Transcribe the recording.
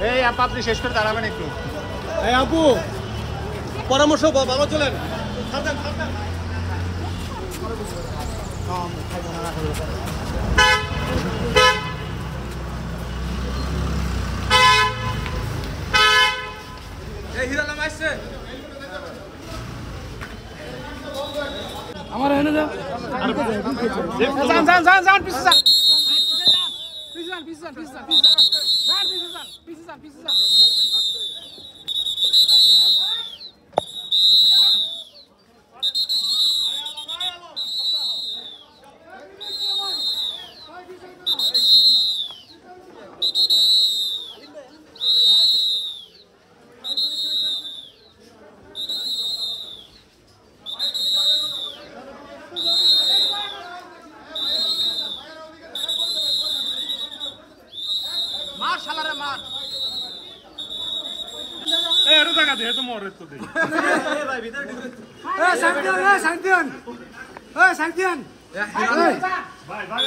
এই আপা আপনি শেষ করে দাঁড়াবেন একটু। এই আপু পরামর্শ বাবা চলেন। এই হিরালাম আসছে আমার এনে দাও যান যান যান যান পিছে যান পিছে যান পিছে যান পিছে যান পিছে যান পিছে যান পিছে যান পিছে যান মার শালারে মার এই আরো টাকা দে তো মরে তো দে এই ভাই ভিতরে ঢুকে এই সাইড দেন এই সাইড দেন এই সাইড দেন ভাই ভাই